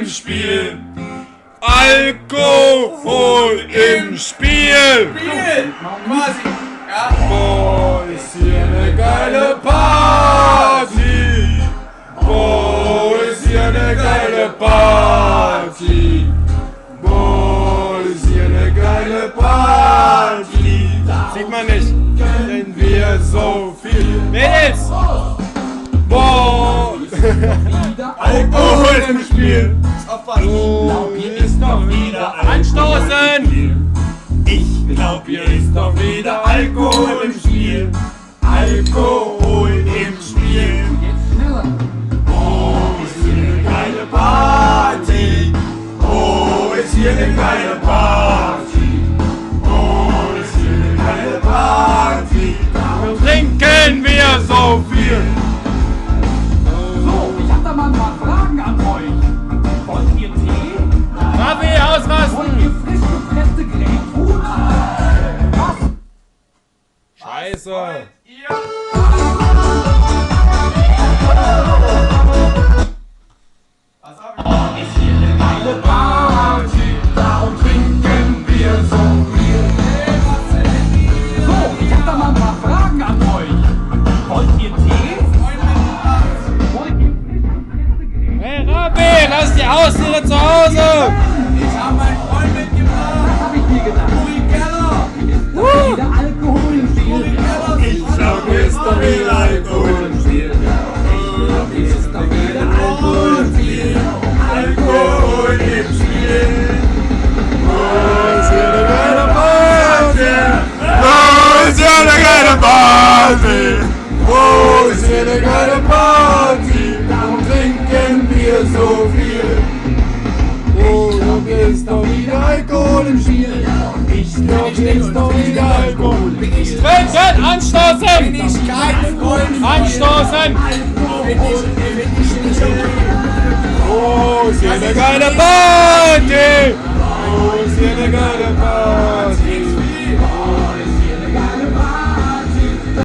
im Spiel. Alkohol im Spiel. Quasi. Ja. Boah, ist hier eine geile Party. Boah, ist hier eine geile Party. Boah, ist hier eine geile Party. Sieht man nicht, denn wir so viel. Mädels! Boah! Alkohol im Spiel. Oh, hier ist doch wieder Anstoßen! Ich glaub, hier ist doch wieder Alkohol im Spiel. Alkohol im Spiel. Oh, ist hier eine geile Party. Oh, ist hier eine geile Party. Oh, ist hier eine geile Party. Darum trinken wir so viel. So, ich hab da mal ein paar Fragen an euch. Wollt ihr Tee? Kaffee ausrasten! Wollt ihr frisch gepresste Grapefruit? Was? Scheiße! Ist hier eine geile Party, darum trinken wir so viel. So, ich hab da mal ein paar Fragen an euch. Wollt ihr Tee? Wollt ihr frisch gepresste Grapefruit? Hey Rabbi, lass die Haustiere zu Hause! Ich hab meinen Freund mitgebracht. Das hab ich mir gedacht. Uri Keller. Ist doch wieder Alkohol im Spiel. Ich glaub, hier ist doch wieder Alkohol im Spiel. Hier ist doch wieder Alkohol im Spiel. Alkohol im Spiel. Oh, ist hier eine geile Party. Oh, ist hier eine geile Party. Oh, ist hier eine geile Party. Darum trinken wir so viel. Oh, hier ist doch wieder Alkohol im Spiel. Ich glaub, hier ist doch wieder Alkohol. Trinken, anstoßen! Bin ich kein Freund von Anstoßen! Bin ich nicht. Oh, ist hier eine geile Party!